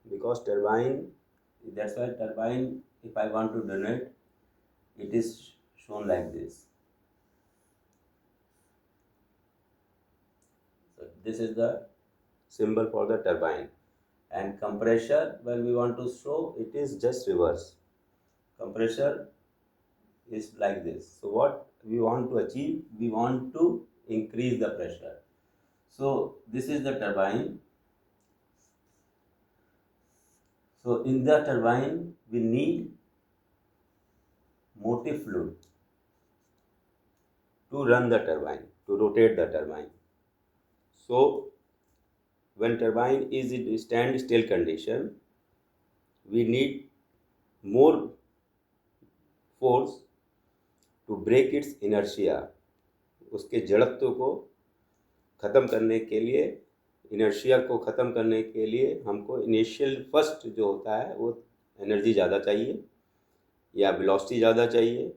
because turbine, that's why turbine, if I want to donate, it is shown like this. So this is the symbol for the turbine. And compressor, when we want to show, it is just reverse. Compressor is like this. So what we want to achieve, we want to increase the pressure. So this is the turbine. So in the turbine, we need motive fluid to run the turbine, to rotate the turbine. So when turbine is in standstill condition, we need more force to break its inertia. उसके जड़त्व को ख़त्म करने के लिए, inertia को ख़त्म करने के लिए हमको इनिशियल फर्स्ट जो होता है वो एनर्जी ज़्यादा चाहिए या वेलोसिटी ज़्यादा चाहिए,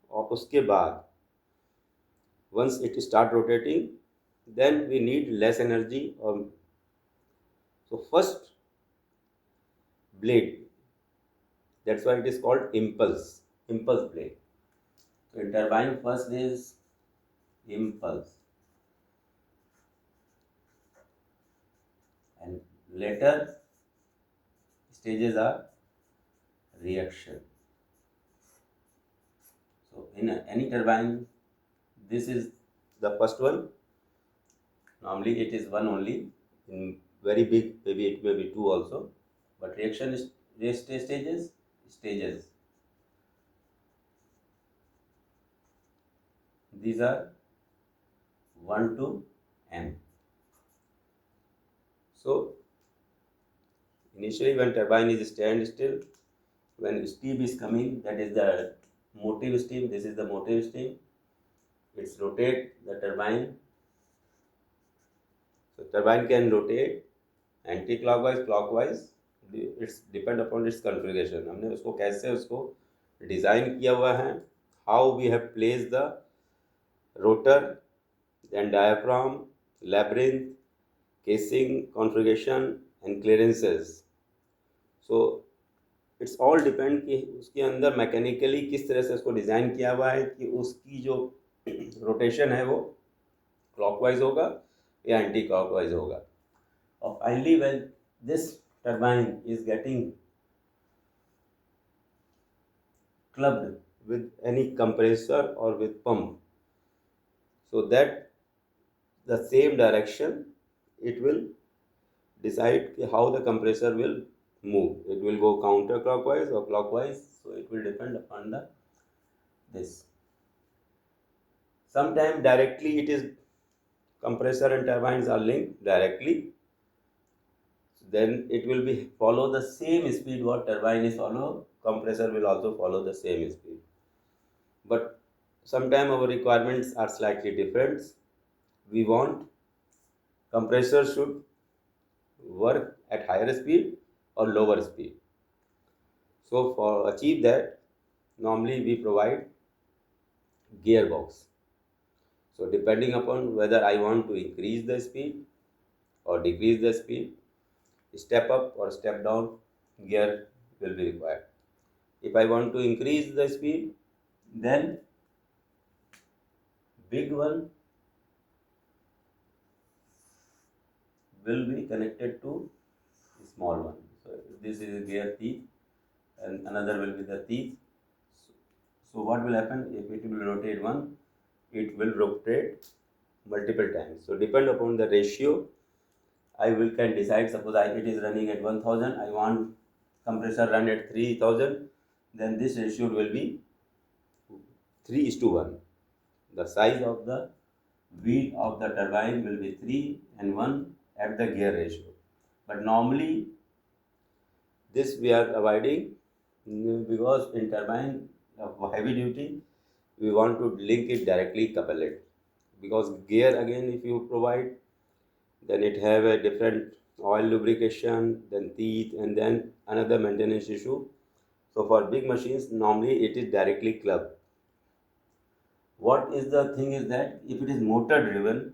और उसके बाद once it start rotating, then we need less energy. Or so first blade, that's why it is called impulse blade. So in turbine, first is impulse, and later stages are reaction. So in any turbine, this is the first one. Normally it is one only. In very big, maybe it may be two also. But reaction is stages. These are 1 to n. So initially when turbine is standstill, when steam is coming, that is the motive steam. This is the motive steam. It's rotate the turbine. So turbine can rotate anti-clockwise, clockwise. It's depend upon its configuration. हमने उसको कैसे उसको design किया हुआ है. How we have placed the rotor, then diaphragm, labyrinth, casing configuration and clearances. So it's all depend कि उसके अंदर मैकेनिकली किस तरह से उसको डिज़ाइन किया हुआ है कि उसकी जो रोटेशन है वो क्लॉकवाइज होगा या एंटी क्लॉकवाइज होगा. और finally when this turbine is getting clubbed with any compressor or with pump, so that the same direction it will decide how the compressor will move. It will go counterclockwise or clockwise, so it will depend upon the this. Sometimes directly it is compressor and turbines are linked directly, then it will be follow the same speed what turbine is follow, compressor will also follow the same speed. But sometimes our requirements are slightly different. We want compressor should work at higher speed or lower speed. So for achieve that, normally we provide gearbox. So depending upon whether I want to increase the speed or decrease the speed, step up or step down gear will be required. If I want to increase the speed, then big one will be connected to small one. So this is a gear teeth and another will be the teeth. So what will happen if it will rotate one? It will rotate multiple times. So depend upon the ratio, I will can decide. Suppose it is running at 1000, I want compressor run at 3000, then this ratio will be 3:1. The size of the wheel of the turbine will be 3 and 1 at the gear ratio. But normally this we are avoiding because in turbine of heavy duty we want to link it directly, couple it, because gear again if you provide, then it have a different oil lubrication, then teeth, and then another maintenance issue. So for big machines normally it is directly clubbed. What is the thing is that if it is motor driven,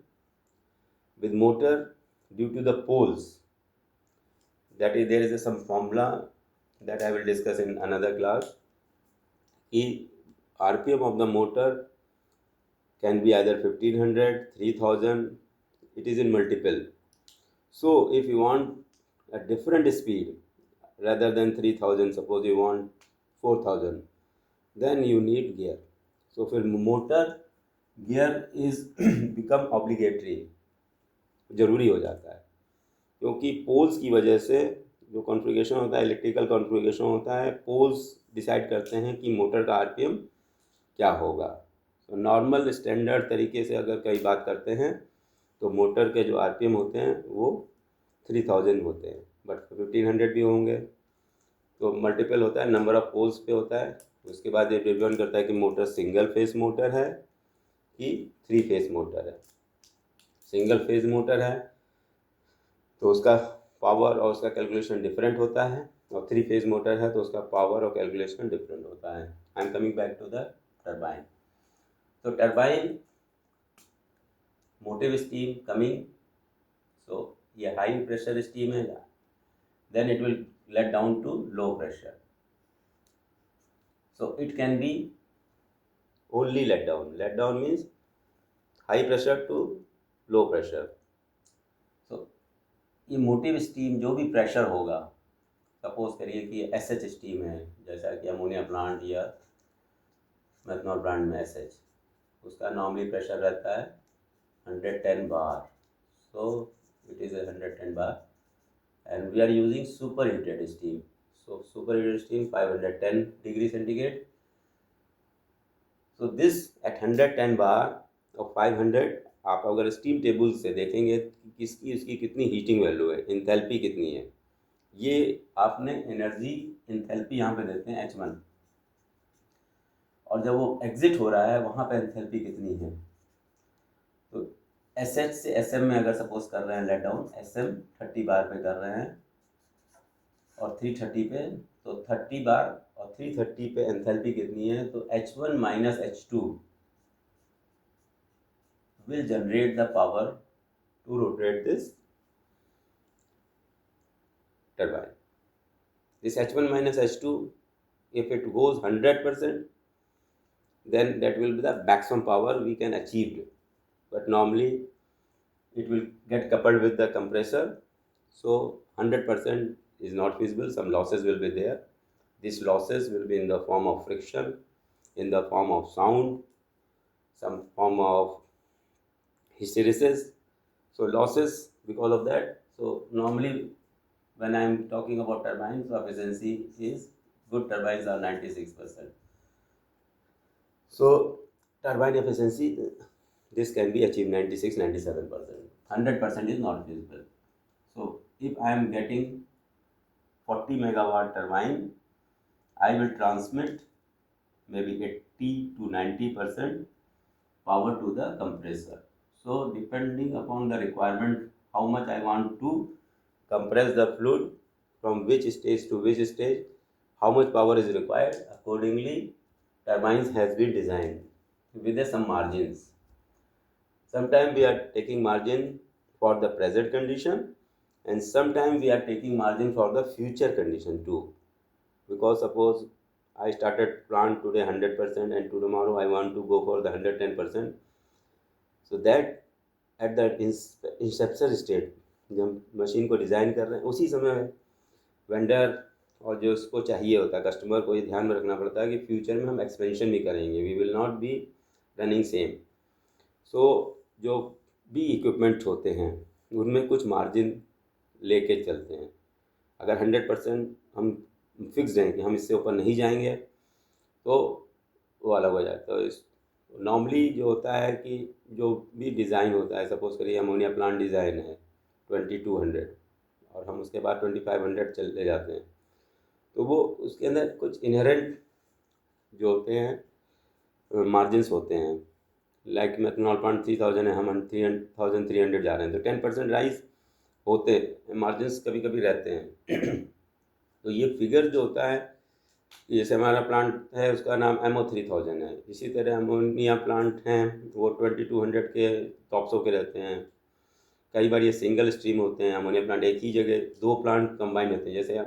with motor due to the poles, that is, there is some formula that I will discuss in another class. कि RPM of the motor can be either 1500, 3000, it is in multiple. So if you want a different speed rather than 3000, suppose you want 4000, then you need gear. So फिर motor gear is become obligatory, ज़रूरी हो जाता है, क्योंकि poles की वजह से जो कॉन्फ़िगरेशन होता है, इलेक्ट्रिकल कॉन्फ़िगरेशन होता है, पोल्स डिसाइड करते हैं कि मोटर का आरपीएम क्या होगा। तो नॉर्मल स्टैंडर्ड तरीके से अगर कई बात करते हैं तो मोटर के जो आरपीएम होते हैं वो 3000 होते हैं, बट 1500 भी होंगे। तो मल्टीपल होता है, नंबर ऑफ पोल्स पे होता है। उसके बाद ये डिपेंड करता है कि मोटर सिंगल फेस मोटर है कि 3 फेस मोटर है। सिंगल फेज मोटर है तो उसका पावर और उसका कैलकुलेशन डिफरेंट होता है, और 3 फेज मोटर है तो उसका पावर और कैलकुलेशन डिफरेंट होता है। I am coming back to the turbine. तो turbine motive steam coming, so ये हाई प्रेशर स्टीम है, then it will let down to low pressure. So it can be only let down. Let down means high pressure to low pressure. So ये motive steam जो भी pressure होगा, suppose करिए कि SH steam है, जैसा कि अमोनिया प्लांट या मेथनॉल प्लांट में एसएच, उसका नॉर्मली प्रेशर रहता है 110 bar. So it is 110 bar and we are using superheated steam. So superheated steam 510 degree centigrade. So this at 110 bar और 500, आप अगर स्टीम टेबल से देखेंगे किसकी उसकी कितनी हीटिंग वैल्यू है, इंथैल्पी कितनी है, ये आपने एनर्जी इंथैल्पी यहाँ पे देते हैं H1, और जब वो एग्जिट हो रहा है वहाँ पे इंथैल्पी कितनी है। तो एसएच से एसएम में अगर सपोज कर रहे हैं लेट डाउन, एसएम 30 बार पे कर रहे हैं और 330 पे, तो 30 बार और 330 पे एंथैल्पी कितनी है, तो H1 minus H2 will generate the power to rotate this turbine. This H1 minus H2, if it goes 100%, then that will be the maximum power we can achieve. But normally it will get coupled with the compressor, so 100% is not feasible. Some losses will be there. These losses will be in the form of friction, in the form of sound, some form of hysteresis. So losses because of that. So normally when I am talking about turbines, so efficiency is good. Turbines are 96%. So turbine efficiency, this can be achieved 96, 97%. 100% is not feasible. So if I am getting 40 megawatt turbine, I will transmit maybe 80 to 90% power to the compressor. So depending upon the requirement, how much I want to compress the fluid from which stage to which stage, how much power is required, accordingly turbines has been designed with some margins. Sometimes we are taking margin for the present condition, and sometimes we are taking margin for the future condition too. Because suppose I started plant today 100% and tomorrow I want to go for the 110%. So that at the inception state, जब machine को design कर रहे हैं उसी समय vendor और जो उसको चाहिए होता है कस्टमर को, ये ध्यान में रखना पड़ता है कि फ्यूचर में हम एक्सपेंशन भी करेंगे, we will not be running same. So जो भी इक्विपमेंट होते हैं उनमें कुछ मार्जिन लेके चलते हैं। अगर 100% हम फिक्स्ड हैं कि हम इससे ऊपर नहीं जाएंगे तो वो अलग हो जाता है। नॉर्मली जो होता है कि जो भी डिज़ाइन होता है, सपोज करिए अमोनिया प्लांट डिज़ाइन है 2200 और हम उसके बाद 2500 चले जाते हैं, तो वो उसके अंदर कुछ इनहेरेंट जो होते हैं मार्जिन्स होते हैं। लाइक मेथनॉल प्लांट 3000 है, हम 3300 जा रहे हैं, तो 10% राइज होते मार्जिन्स कभी कभी रहते हैं। तो ये फिगर जो होता है, जैसे हमारा प्लांट है उसका नाम MO3000 है, इसी तरह अमोनिया प्लांट हैं वो 2200 के टॉप्सों के रहते हैं, कई बार ये सिंगल स्ट्रीम होते हैं अमोनिया प्लांट, एक ही जगह दो प्लांट कंबाइन होते हैं। जैसे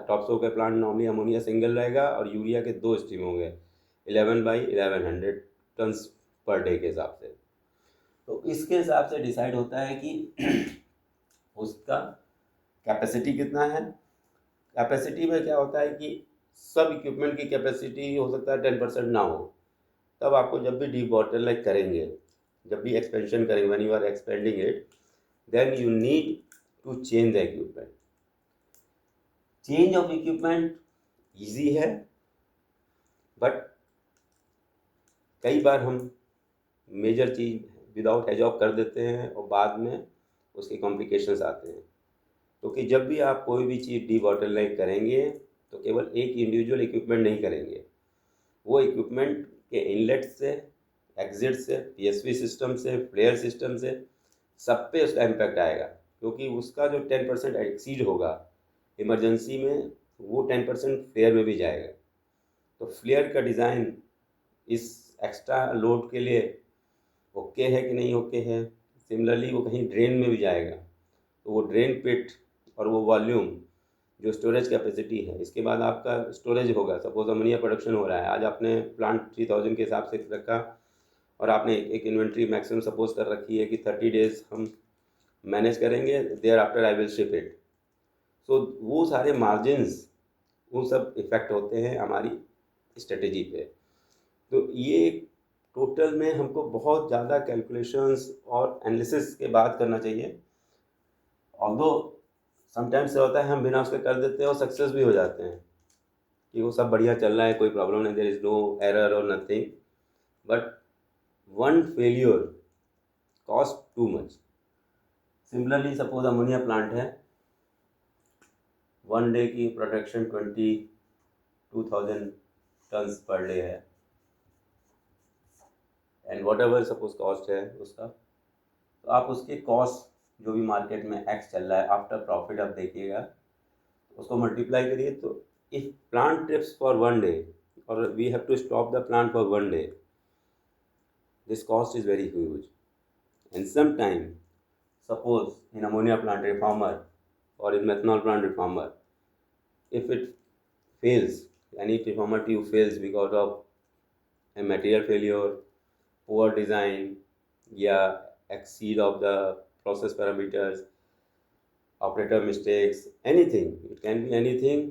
टॉप्सो के प्लांट नॉर्मली अमोनिया सिंगल रहेगा और यूरिया के दो स्ट्रीम होंगे 11/1100 टन्स पर डे के हिसाब से। तो इसके हिसाब से डिसाइड होता है कि उसका कैपेसिटी कितना है। कैपेसिटी में क्या होता है कि सब इक्विपमेंट की कैपेसिटी हो सकता है 10% ना हो, तब आपको जब भी डी बॉटलनेक करेंगे, जब भी एक्सपेंशन करेंगे, when you are expanding it, then you need to change the equipment. Change of equipment easy है, बट कई बार हम मेजर चीज़ विदाउट हेज ऑफ कर देते हैं और बाद में उसके कॉम्प्लिकेशंस आते हैं। क्योंकि जब भी आप कोई भी चीज़ डी बॉटलनेक करेंगे तो केवल एक इंडिविजुअल इक्विपमेंट नहीं करेंगे, वो इक्विपमेंट के इनलेट से, एग्जिट से, पीएसवी सिस्टम से, फ्लेयर सिस्टम से, सब पे उसका इम्पैक्ट आएगा। क्योंकि उसका जो 10% एक्सीड होगा इमरजेंसी में, वो 10% फ्लेयर में भी जाएगा। तो फ्लेयर का डिज़ाइन इस एक्स्ट्रा लोड के लिए ओके है कि नहीं ओके है। सिमिलरली वो कहीं ड्रेन में भी जाएगा, तो वो ड्रेन पिट और वो वॉल्यूम जो स्टोरेज कैपेसिटी है, इसके बाद आपका स्टोरेज होगा। सपोज अमोनिया प्रोडक्शन हो रहा है, आज आपने प्लांट 3000 के हिसाब से रखा और आपने एक इन्वेंट्री मैक्सिमम सपोज कर रखी है कि 30 डेज हम मैनेज करेंगे, thereafter I will ship it. So वो सारे मार्जिन्स, वो सब इफ़ेक्ट होते हैं हमारी स्ट्रेटेजी पे। तो ये टोटल में हमको बहुत ज़्यादा कैलकुलेशंस और एनालिसिस के बाद करना चाहिए। ऑल्दो समटाइम्स से होता है हम बिना उसके कर देते हैं और सक्सेस भी हो जाते हैं कि वो सब बढ़िया चल रहा है, कोई प्रॉब्लम नहीं, देयर इज़ नो एरर और nothing, but one failure cost too much. Similarly suppose ammonia plant है, वन डे की प्रोडक्शन 22,000 टन्स पर डे है, and what ever suppose cost है उसका, तो आप उसके कॉस्ट जो भी मार्केट में एक्स चल रहा है आफ्टर प्रॉफिट आप देखिएगा, उसको मल्टीप्लाई करिए। तो if plant trips for one day और we have to stop the plant for one day, this cost is very huge. And sometime, suppose in ammonia plant reformer or in methanol plant reformer, if it fails, any reformer tube fails because of a material failure, poor design, yeah, exceed of the process parameters, operator mistakes, anything, it can be anything.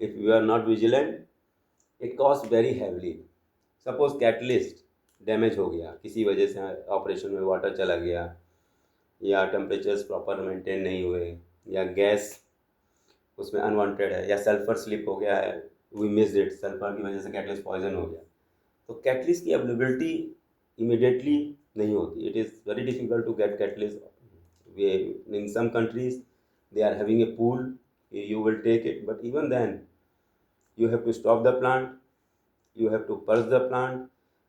If you are not vigilant, it costs very heavily. Suppose catalyst damage हो गया किसी वजह से, operation में water चला गया, या temperatures proper maintain नहीं हुए, या गैस उसमें अनवांटेड है, या सल्फर स्लिप हो गया है, वी मिस्ड इट, सल्फर की वजह से कैटलिस्ट पॉइजन हो गया। तो कैटलिस्ट की अवेलेबिलिटी इमीडिएटली नहीं होती, it is very difficult to get catalyst. In some countries they are having a pool, you will take it, but even then you have to stop the plant, you have to purge the plant,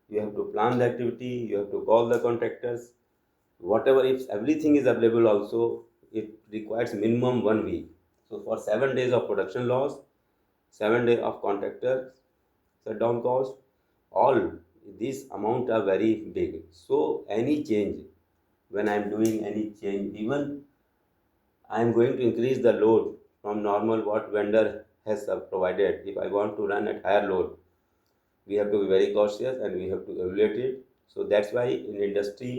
you have to plan the activity, you have to call the contractors, whatever. If everything is available also, it requires minimum 1 week. So for 7 days of production loss, 7 days of contractor shutdown cost, all these amount are very big. So any change, when I am doing any change, even I am going to increase the load from normal what vendor has provided, if I want to run at higher load, we have to be very cautious and we have to evaluate it. So that's why in industry,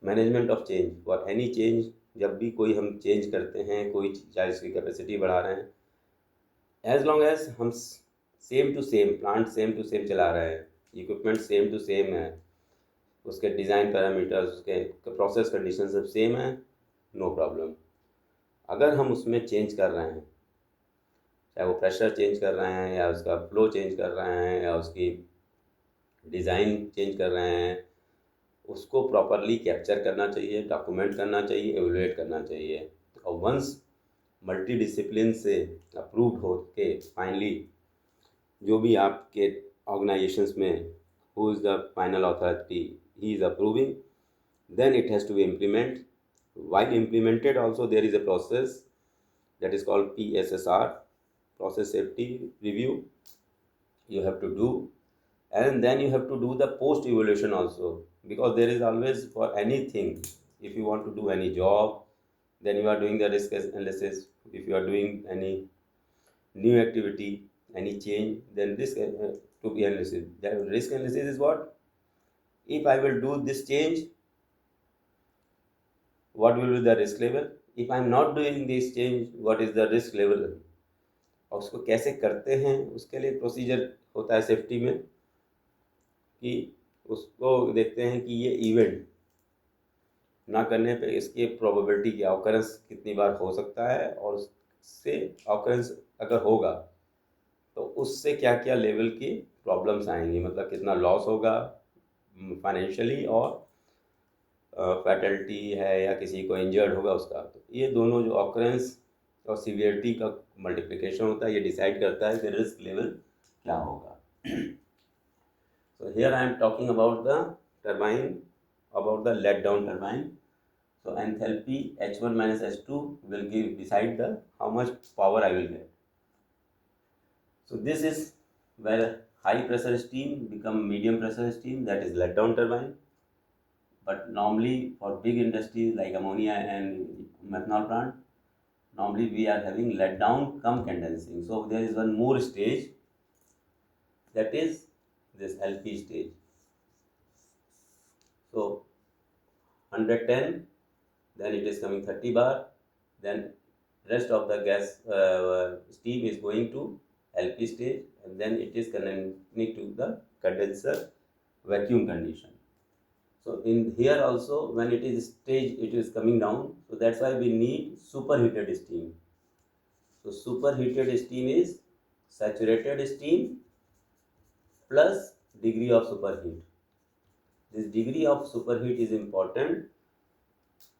management of change, for any change, जब भी कोई हम change करते हैं, कोई चाहे इसकी capacity बढ़ा रहे हैं, एज लॉन्ग एज हम same to same plant same to same चला रहे हैं, इक्विपमेंट सेम टू सेम है, उसके डिज़ाइन पैरामीटर्स, उसके प्रोसेस कंडीशन सब सेम है, नो प्रॉब्लम। अगर हम उसमें चेंज कर रहे हैं, चाहे वो प्रेशर चेंज कर रहे हैं, या उसका फ्लो चेंज कर रहे हैं, या उसकी डिज़ाइन चेंज कर रहे हैं, उसको प्रॉपरली कैप्चर करना चाहिए, डॉक्यूमेंट करना चाहिए, एवेलुएट करना चाहिए। और वंस मल्टी डिसिप्लिन से अप्रूव्ड हो के फाइनली जो भी आपके ऑर्गेनाइजेशंस में who is the final authority, he is approving, then it has to be implement. while implemented also there is a process that is called PSSR, process safety review, you have to do, and then you have to do the post evaluation also, because there is always, for anything, if you want to do any job, then you are doing the risk analysis. If you are doing any new activity, any change, then risk to be analysis. That risk analysis is what? If I will do this change, what will be the risk level? If I am not doing this change, what is the risk level? और उसको कैसे करते हैं, उसके लिए procedure होता है safety में, कि उसको देखते हैं कि ये इवेंट ना करने पे इसकी प्रोबेबिलिटी की ऑकरेंस कितनी बार हो सकता है, और उससे ऑकरेंस अगर होगा तो उससे क्या क्या लेवल की प्रॉब्लम्स आएंगी, मतलब कितना लॉस होगा फाइनेंशियली, और फैटलिटी है या किसी को इंजर्ड होगा उसका। तो ये दोनों जो ऑकरेंस और सीवियरिटी का मल्टीप्लिकेशन होता है, ये डिसाइड करता है कि रिस्क लेवल क्या होगा। So here I am talking about the turbine, about the let down turbine. So enthalpy H1 minus H2 will decide the how much power I will get. So this is where high pressure steam become medium pressure steam, that is let down turbine. But normally for big industries like ammonia and methanol plant, normally we are having let down come condensing. So there is one more stage, that is this LP stage. So 110, then it is coming 30 bar, then rest of the gas steam is going to LP stage, and then it is connecting to the condenser vacuum condition. So in here also, when it is stage, it is coming down, so that's why we need superheated steam. So superheated steam is saturated steam plus degree of superheat. This degree of superheat is important.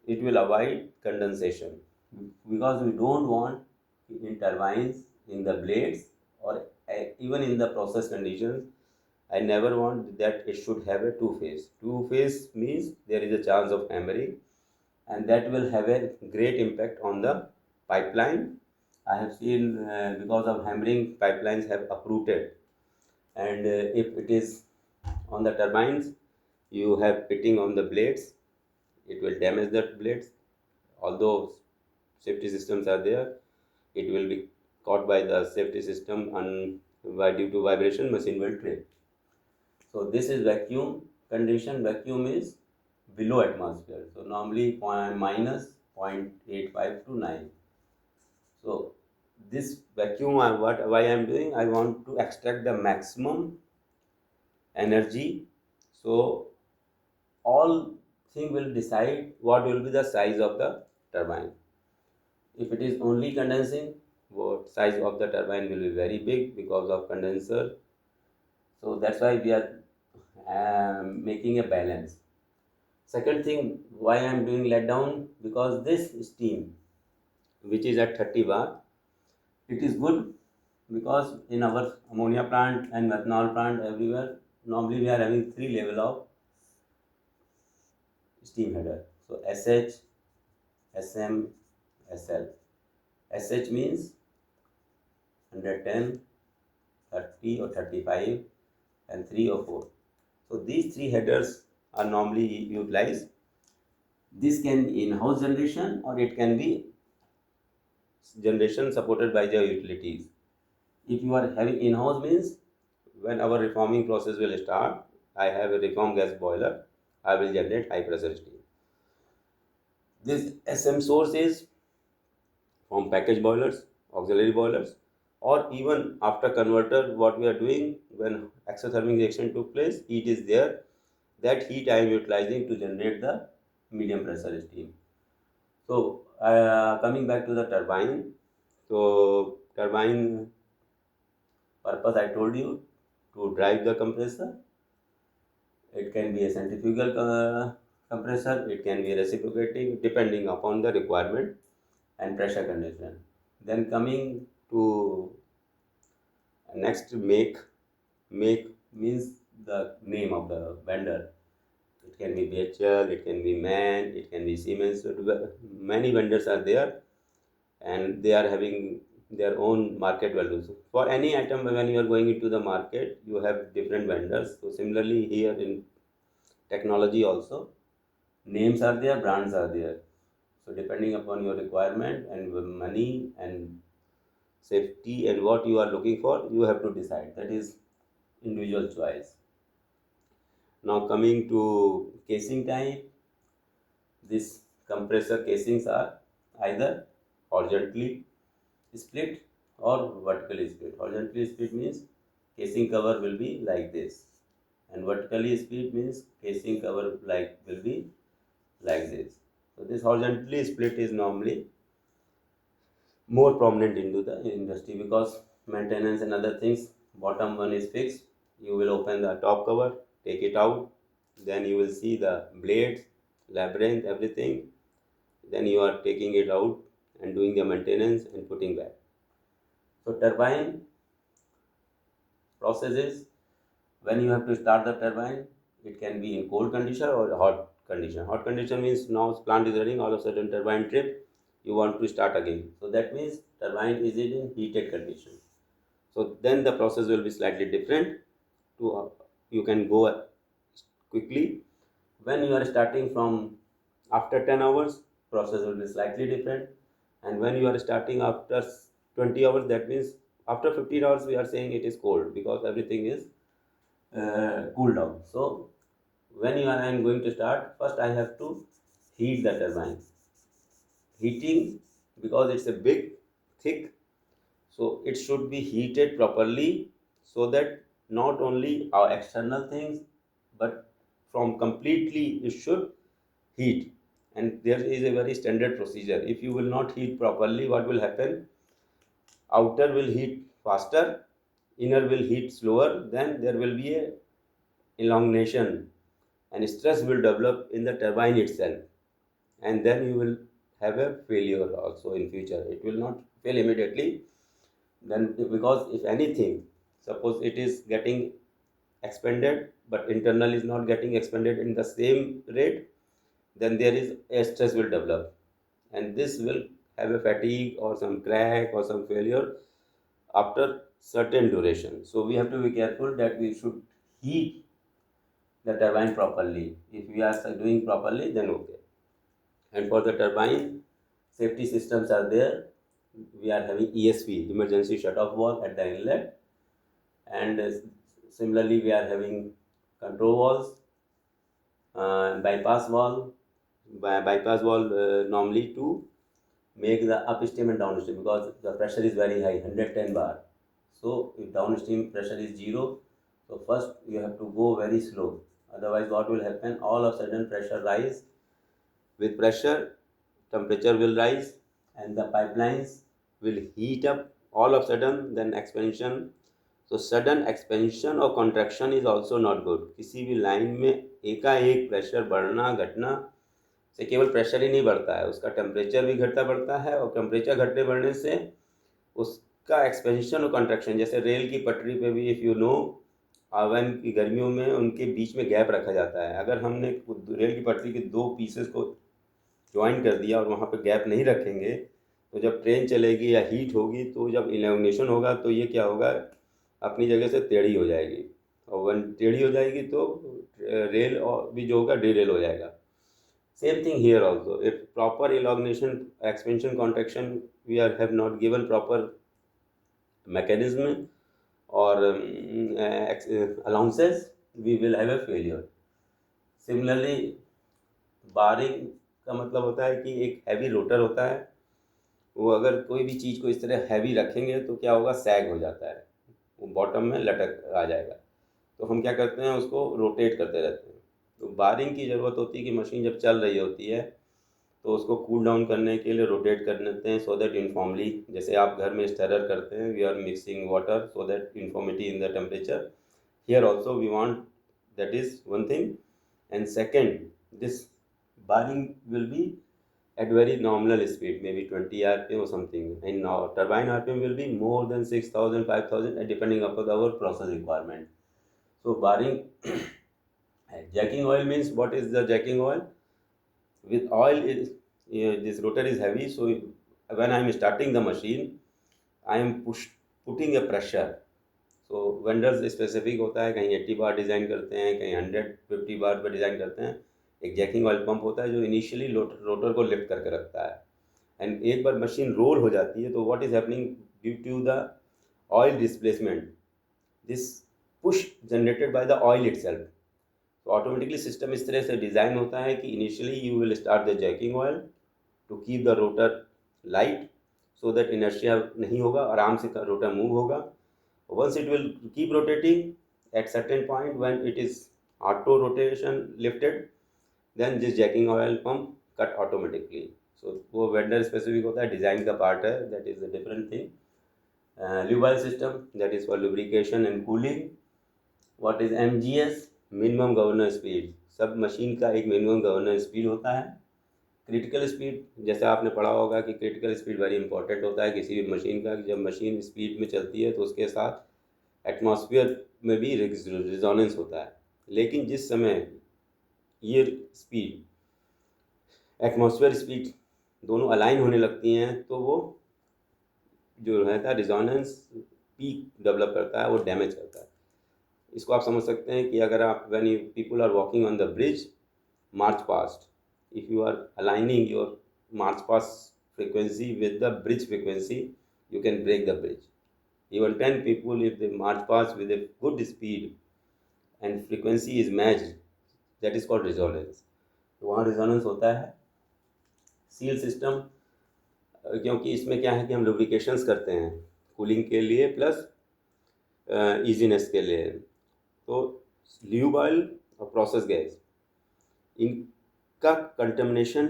It will avoid condensation, because we don't want in turbines, in the blades, or even in the process conditions, I never want that it should have a two-phase. Two-phase means there is a chance of hammering, and that will have a great impact on the pipeline. I have seen because of hammering, pipelines have uprooted, and if it is on the turbines, you have pitting on the blades, it will damage the blades. Although safety systems are there, it will be caught by the safety system, and due to vibration, machine will trip. So this is vacuum condition. Vacuum is below atmosphere. So normally minus 0.85 to 9. So this vacuum, why I am doing, I want to extract the maximum energy. So all thing will decide what will be the size of the turbine. If it is only condensing, what size of the turbine will be very big because of condenser. So that's why we are making a balance. Second thing, why I am doing let down, because this steam which is at 30 bar, it is good, because in our ammonia plant and methanol plant everywhere, normally we are having three level of steam header. So SH, SM, SL. SH means 110, 30 or 35, and 3 or 4. So these three headers are normally utilized. This can be in-house generation, or it can be generation supported by the utilities. If you are having in-house means, when our reforming process will start, I have a reform gas boiler, I will generate high pressure steam. This SM source is from package boilers, auxiliary boilers, or even after converter, what we are doing when exothermic reaction took place, heat is there, that heat I am utilizing to generate the medium pressure steam. So coming back to the turbine, so turbine purpose I told you, to drive the compressor. It can be a centrifugal compressor, it can be reciprocating, depending upon the requirement and pressure condition. Then coming to next, make means the name of the vendor. It can be BHL, it can be MAN, it can be Siemens. So many vendors are there, and they are having their own market values. For any item, when you are going into the market, you have different vendors. So similarly here in technology also, names are there, brands are there. So depending upon your requirement and money and safety and what you are looking for, you have to decide. That is individual choice. Now coming to casing type, these compressor casings are either horizontally split or vertically split. Horizontally split means casing cover will be like this, and vertically split means casing cover will be like this. So this horizontally split is normally more prominent into the industry because maintenance and other things. Bottom one is fixed. You will open the top cover, take it out, then you will see the blades, labyrinth, everything. Then you are taking it out and doing the maintenance and putting back. So turbine process is, when you have to start the turbine, it can be in cold condition or hot condition. Hot condition means now plant is running, all of a sudden turbine trip, you want to start again. So that means turbine is in heated condition. So then the process will be slightly different. To you can go quickly. When you are starting from after 10 hours, process will be slightly different. And when you are starting after 20 hours, that means after 15 hours we are saying it is cold because everything is cool down. So when you are I am going to start, first I have to heat the turbine. Heating, because it's a big, thick, so it should be heated properly so that not only our external things but from completely it should heat. And there is a very standard procedure. If you will not heat properly, what will happen? Outer will heat faster, inner will heat slower, then there will be a elongation and stress will develop in the turbine itself, and then you will have a failure also in future. It will not fail immediately, then because if anything, suppose it is getting expanded but internal is not getting expanded in the same rate, then there is a stress will develop, and this will have a fatigue or some crack or some failure after certain duration. So we have to be careful that we should heat the turbine properly. If we are doing properly, then okay. And for the turbine, safety systems are there. We are having ESV, emergency shut-off valve at the inlet, and similarly we are having control valves, bypass valve, bypass valve normally to make the upstream and downstream because the pressure is very high, 110 bar. So if downstream pressure is zero, so first you have to go very slow. Otherwise, what will happen? All of a sudden pressure rise. With pressure, temperature will rise and the pipelines will heat up all of a sudden, then expansion. So sudden expansion और contraction is also not good. किसी भी line में एकाएक pressure बढ़ना घटना से केवल pressure ही नहीं बढ़ता है, उसका टेम्परेचर भी घटता बढ़ता है, और टेम्परेचर घटने बढ़ने से उसका एक्सपेंशन और कंट्रैक्शन, जैसे रेल की पटरी पे भी इफ़ यू नो, ओवन की गर्मियों में उनके बीच में गैप रखा जाता है। अगर हमने रेल की पटरी के दो पीसेस को ज्वाइन कर दिया और वहाँ पे गैप नहीं रखेंगे, तो जब ट्रेन चलेगी या हीट होगी तो जब इलेमिनेशन होगा तो ये क्या होगा, अपनी जगह से टेढ़ी हो जाएगी, और वन टेढ़ी हो जाएगी तो रेल और भी जो होगा डीरेल हो जाएगा। Same thing here also, if proper elongation, expansion, contraction we are have not given proper mechanism or allowances, we will have a failure. Similarly, बारिंग का मतलब होता है कि एक हैवी रोटर होता है, वो अगर कोई भी चीज़ को इस तरह हैवी रखेंगे तो क्या होगा, सैग हो जाता है, वो बॉटम में लटक आ जाएगा। तो हम क्या करते हैं, उसको रोटेट करते रहते हैं। तो बारिंग की ज़रूरत होती है कि मशीन जब चल रही होती है तो उसको कूल डाउन करने के लिए रोटेट कर देते हैं, सो दैट यूनिफॉर्मली, जैसे आप घर में स्टरर करते हैं, we are mixing water so that uniformity in the temperature, here also we want, that is one thing. And second, this baring will be at very nominal speed, maybe 20 rpm or something, and now turbine rpm will be more than 6000 5000 depending upon our process requirement. So baring jacking oil means, what is the jacking oil? With oil is, this rotor is heavy, so when I am starting the machine I am putting a pressure. So vendors specific होता है, कहीं 80 बार design करते हैं, कहीं 150 बार पर design करते हैं। एक जैकिंग ऑयल पंप होता है जो इनिशियली रोटर को लिफ्ट करके रखता है, एंड एक बार मशीन रोल हो जाती है तो what is happening due to the oil displacement, this push generated by the oil itself. तो ऑटोमेटिकली सिस्टम इस तरह से डिज़ाइन होता है कि initially you will start the jacking oil to keep the rotor light, so that inertia नहीं होगा, आराम से रोटर मूव होगा। Once it will keep rotating at certain point when it is auto rotation lifted, then this jacking oil pump cut automatically. So वो vendor specific होता है, design का part है, that is a different thing. Lube oil system that is for lubrication and cooling. What is MGS, minimum governor speed. सब machine का एक minimum governor speed होता है। क्रिटिकल स्पीड, जैसे आपने पढ़ा होगा कि क्रिटिकल स्पीड वेरी इंपॉर्टेंट होता है किसी भी मशीन का। जब मशीन स्पीड में चलती है तो उसके साथ एटमॉस्फेयर में भी रिजोनेंस होता है, लेकिन जिस समय ये स्पीड एटमॉस्फेयर स्पीड दोनों अलाइन होने लगती हैं तो वो जो रहता है रिजोनेंस पीक डेवलप करता है, वो डैमेज करता है। इसको आप समझ सकते हैं कि अगर आप when you people are walking on the bridge march past, if you are aligning your march past frequency with the bridge frequency, you can break the bridge. Even 10 people, if they march past with a good speed and frequency is matched, that is called resonance. तो वहाँ resonance होता है। Seal system, क्योंकि इसमें क्या है कि हम लुब्रिकेशंस करते हैं कूलिंग के लिए प्लस ईजीनेस के लिए, तो ल्यूब ऑयल और प्रोसेस गैस, इनका कंटेमिनेशन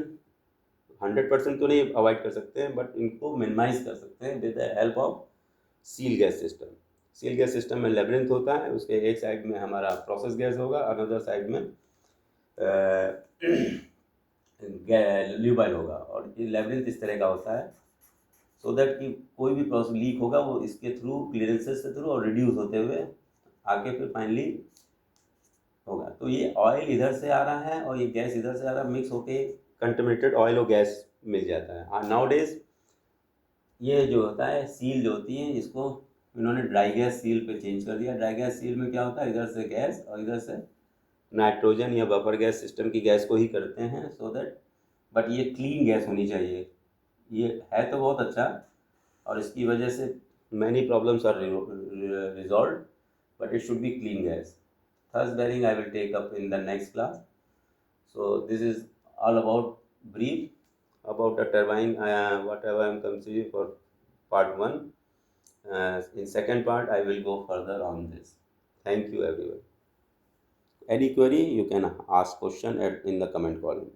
100% तो नहीं अवॉइड कर सकते हैं, बट इनको मिनिमाइज कर सकते हैं with the help of seal gas system. Seal gas system में लेब्रिंथ होता है, उसके एक साइड में हमारा प्रोसेस गैस होगा, अनदर साइड में ल्यूबाइल होगा, और ये लेब्रिंथ इस तरह का होता है सो दैट कि कोई भी प्रोसेस लीक होगा वो इसके थ्रू क्लियरेंसेस के थ्रू और रिड्यूस होते हुए आगे फिर फाइनली होगा। तो ये ऑयल इधर से आ रहा है और ये गैस इधर से आ रहा है, मिक्स होके कंटेमिनेटेड ऑयल और गैस मिल जाता है। नाउ डेज ये जो होता है सील जो होती है, इसको इन्होंने ड्राई गैस सील पे चेंज कर दिया। ड्राई गैस सील में क्या होता है, इधर से गैस और इधर से नाइट्रोजन या बफर गैस सिस्टम की गैस को ही करते हैं, सो दैट, बट ये क्लीन गैस होनी चाहिए। ये है तो बहुत अच्छा, और इसकी वजह से many problems are resolve, but it should be clean gas. Thrust bearing I will take up in the next class. So this is all about brief about the turbine, whatever I am considering for part 1. In second part I will go further on this. Thank you everyone. Any query you can ask question in the comment column.